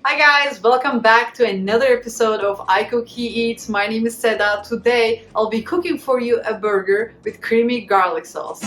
Hi guys, welcome back to another episode of I Cook He Eats. My name is Seda. Today I'll be cooking for you a burger with creamy garlic sauce.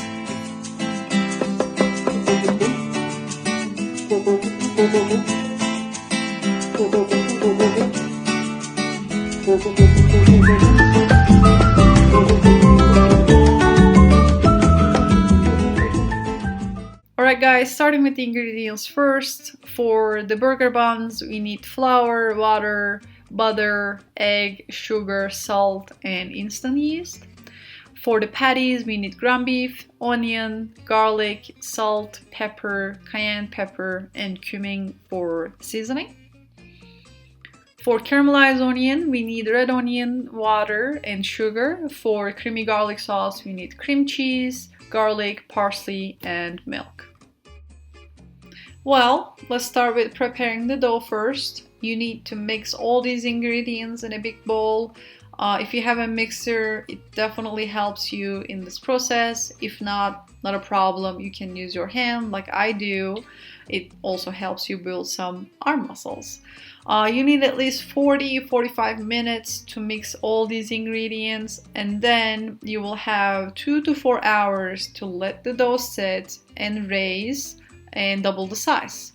Alright guys, starting with the ingredients first. For the burger buns, we need flour, water, butter, egg, sugar, salt, and instant yeast. For the patties, we need ground beef, onion, garlic, salt, pepper, cayenne pepper, and cumin for seasoning. For caramelized onion, we need red onion, water, and sugar. For creamy garlic sauce, we need cream cheese, garlic, parsley, and milk. Well, let's start with preparing the dough first. You need to mix all these ingredients in a big bowl. If you have a mixer, it definitely helps you in this process. If not a problem. You can use your hand like I do. It also helps you build some arm muscles. You need at least 40-45 minutes to mix all these ingredients, and then you will have 2 to 4 hours to let the dough sit and raise and double the size.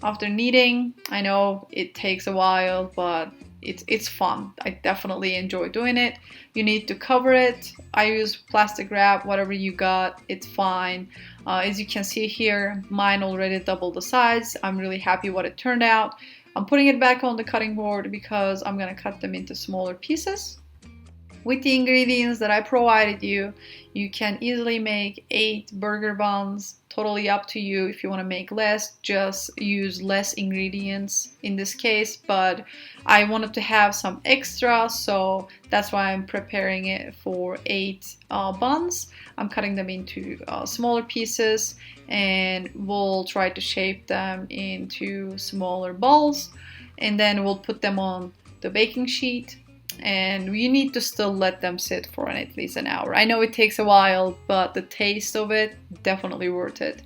After kneading, I know it takes a while, but it's fun. I definitely enjoy doing it. You need to cover it. I use plastic wrap, whatever you got, it's fine. As you can see here, mine already doubled the size. I'm really happy what it turned out. I'm putting it back on the cutting board because I'm gonna cut them into smaller pieces. With the ingredients that I provided you, you can easily make 8 burger buns. Totally up to you. If you want to make less, just use less ingredients in this case, but I wanted to have some extra, so that's why I'm preparing it for 8 buns. I'm cutting them into smaller pieces, and we'll try to shape them into smaller balls, and then we'll put them on the baking sheet. And you need to still let them sit for at least an hour. I know it takes a while, but the taste of it, definitely worth it.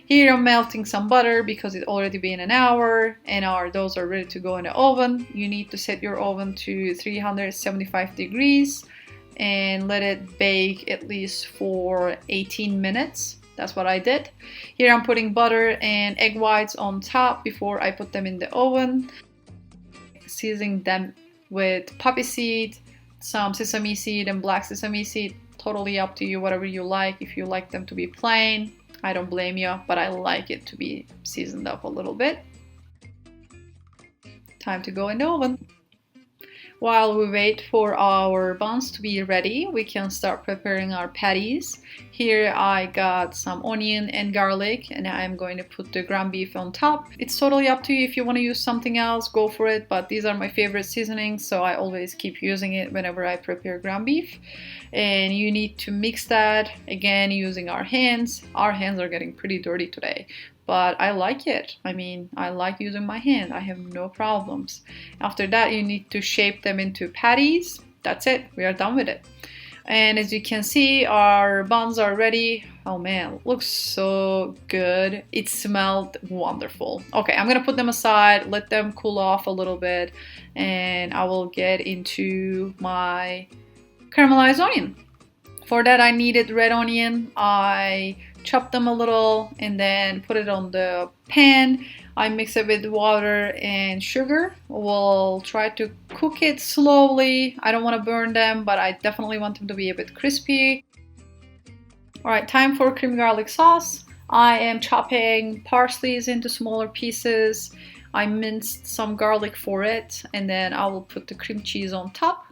Here I'm melting some butter because it's already been an hour and our doughs are ready to go in the oven. You need to set your oven to 375 degrees and let it bake at least for 18 minutes. That's what I did. Here I'm putting butter and egg whites on top before I put them in the oven. Seasoning them with poppy seed, some sesame seed, and black sesame seed. Totally up to you, whatever you like. If you like them to be plain, I don't blame you, but I like it to be seasoned up a little bit. Time to go in the oven. While we wait for our buns to be ready, we can start preparing our patties. Here I got some onion and garlic, and I'm going to put the ground beef on top. It's totally up to you. If you want to use something else, go for it, but these are my favorite seasonings, so I always keep using it whenever I prepare ground beef. And you need to mix that, again, using our hands. Our hands are getting pretty dirty today, but I like it. I mean, I like using my hand. I have no problems. After that, you need to shape them into patties. That's it. We are done with it. And as you can see, our buns are ready. Oh man, looks so good. It smelled wonderful. Okay, I'm gonna put them aside, let them cool off a little bit, and I will get into my caramelized onion. For that, I needed red onion. I chopped them a little and then put it on the pan. I mix it with water and sugar. We'll try to cook it slowly. I don't want to burn them, but I definitely want them to be a bit crispy. Alright, time for cream garlic sauce. I am chopping parsleys into smaller pieces. I minced some garlic for it, and then I will put the cream cheese on top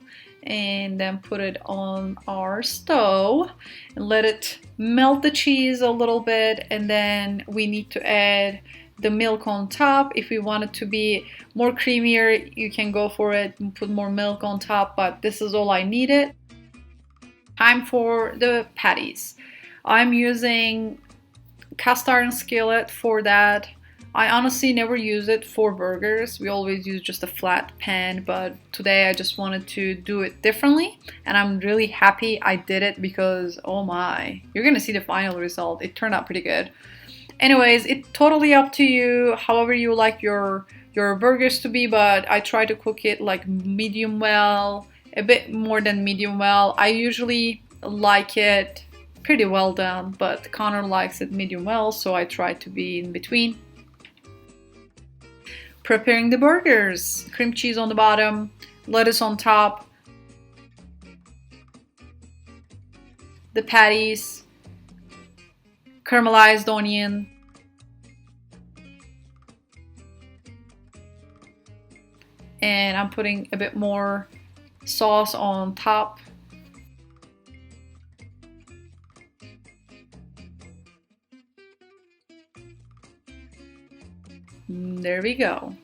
and then put it on our stove and let it melt the cheese a little bit, and then we need to add the milk on top. If we want it to be more creamier, you can go for it and put more milk on top, but this is all I needed. Time for the patties. I'm using cast iron skillet for that. I honestly never use it for burgers. We always use just a flat pan, but today I just wanted to do it differently, and I'm really happy I did it because, oh my, you're gonna see the final result. It turned out pretty good. Anyways, it's totally up to you, however you like your your burgers to be, but I try to cook it like medium well, a bit more than medium well. I usually like it pretty well done, but Connor likes it medium well, so I try to be in between. Preparing the burgers. Cream cheese on the bottom, lettuce on top, the patties, caramelized onion, and I'm putting a bit more sauce on top. There we go.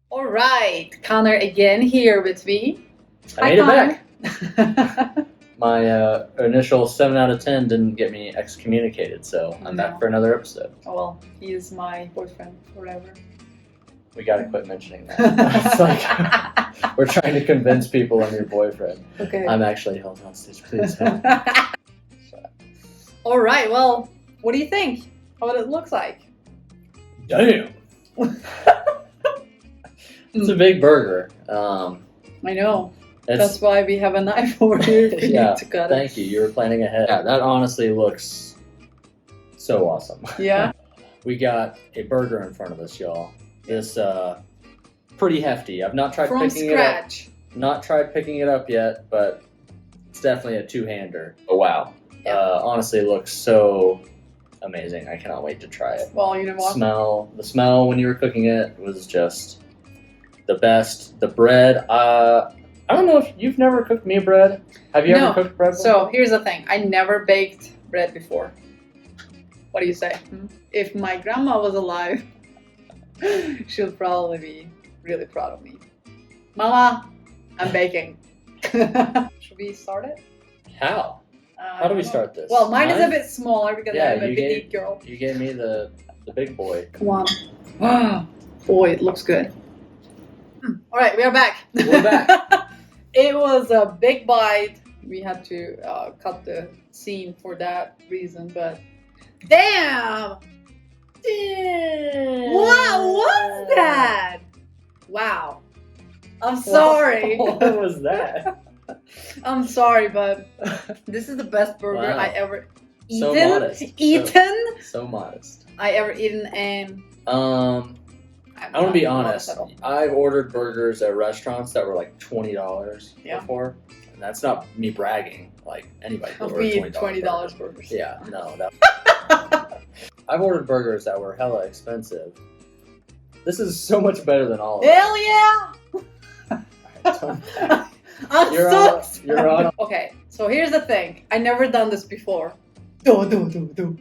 All right, Connor again here with me. I made it back. My initial 7 out of 10 didn't get me excommunicated, so I'm back for another episode. Oh, well, he is my boyfriend, whatever. We gotta quit mentioning that. It's like we're trying to convince people I'm your boyfriend. Okay. I'm actually held hostage. Please help. All right. Well, what do you think? What it looks like? Damn. It's a big burger. I know. That's why we have a knife over here for you to cut it. Thank you. You were planning ahead. Yeah, that honestly looks so awesome. Yeah. We got a burger in front of us, y'all. This pretty hefty. I've not tried picking it up. Not tried picking it up yet, but it's definitely a two-hander. Oh wow. Yeah. Honestly, looks so amazing. I cannot wait to try it. Well, you know what? The smell when you were cooking it was just the best. The bread, I don't know if you've never cooked me bread. Have you ever cooked bread before? So here's the thing. I never baked bread before. What do you say? If my grandma was alive, she'll probably be really proud of me. Mama, I'm baking. Should we start it? How? How do we start this? Well, mine is a bit smaller because I'm a petite girl. You gave me the big boy. Come on. Boy, it looks good. All right, we are back. We're back. It was a big bite. We had to cut the scene for that reason, but damn! What was that? Wow. I'm sorry. What was that? I'm sorry, but this is the best burger I ever eaten. So modest. So modest. I ever eaten, and I want to be honest. I've ordered burgers at restaurants that were like $20 before, and that's not me bragging. Like anybody can order $20 burgers. Yeah, no. I've ordered burgers that were hella expensive. This is so much better than all of them. Hell yeah! You're on. Okay, so here's the thing. I never done this before. Do.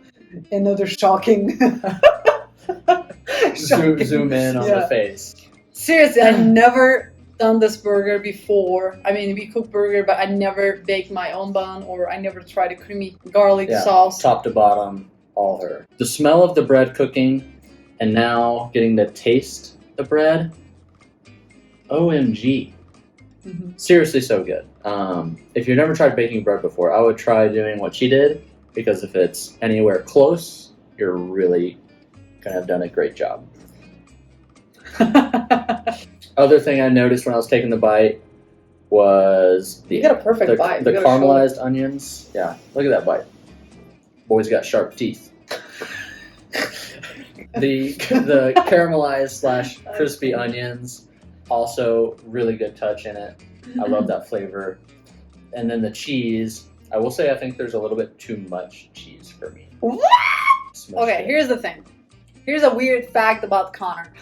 Another shocking. Zoom in on the face. Seriously, I never done this burger before. I mean, we cook burger, but I never baked my own bun, or I never tried a creamy garlic sauce. Top to bottom, all her. The smell of the bread cooking, and now getting to taste the bread. OMG. Mm-hmm. Seriously, so good. If you've never tried baking bread before, I would try doing what she did, because if it's anywhere close, you're really gonna have done a great job. Other thing I noticed when I was taking the bite was you got a perfect bite. The caramelized onions. Yeah, look at that bite. Boy's got sharp teeth. the caramelized / crispy onions, also really good touch in it. I love that flavor. And then the cheese. I will say I think there's a little bit too much cheese for me. What? Okay, here's the thing. Here's a weird fact about Connor.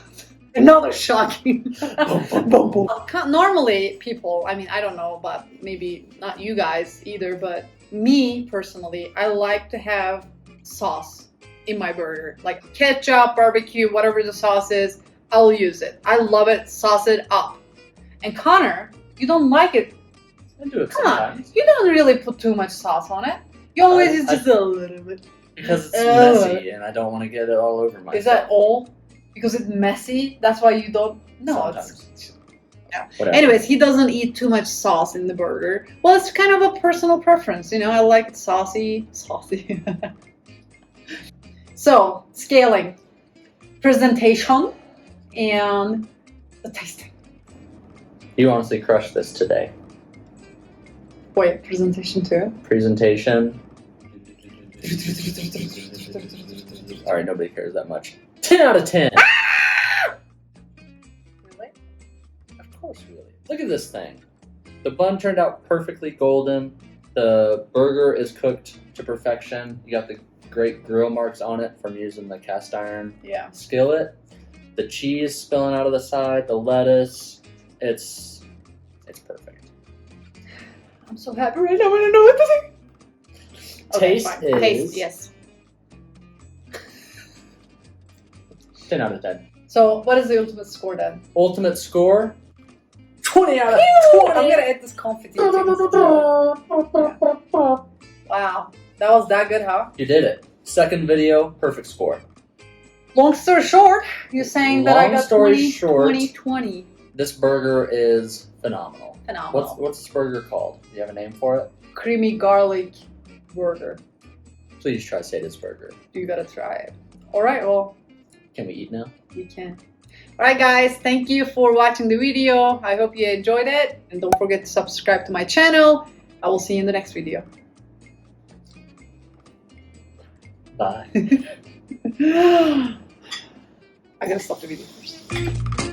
Another shocking. Normally, people, I mean, I don't know, but maybe not you guys either, but me personally, I like to have sauce in my burger. Like ketchup, barbecue, whatever the sauce is, I'll use it. I love it. Sauce it up. And Connor, you don't like it. I do it Come sometimes. on. You don't really put too much sauce on it. You always use just a little bit. Because it's messy and I don't want to get it all over myself. Is that all? Because it's messy? That's why you don't? No. Yeah. Whatever. Anyways, he doesn't eat too much sauce in the burger. Well, it's kind of a personal preference, you know. I like it saucy. So, scaling, presentation, and the tasting. You honestly crushed this today. Wait, presentation too? Presentation. Alright, nobody cares that much. 10 out of 10. Really? Of course, really. Look at this thing. The bun turned out perfectly golden. The burger is cooked to perfection. You got the great grill marks on it from using the cast iron skillet. The cheese spilling out of the side, the lettuce. It's perfect. I'm so happy right now. I don't know what to think. Taste, yes. 10 out of 10. So, what is the ultimate score then? Ultimate score? 20 out of 20. I'm gonna eat this confetti. Wow, that was that good, huh? You did it. Second video, perfect score. Long story short, you're saying that I got 20, short, 20. This burger is phenomenal. Phenomenal. What's this burger called? Do you have a name for it? Creamy garlic burger. Please try Seda's burger. You gotta try it. All right, well. Can we eat now? We can. All right, guys. Thank you for watching the video. I hope you enjoyed it. And don't forget to subscribe to my channel. I will see you in the next video. Bye. I gotta stop the video first.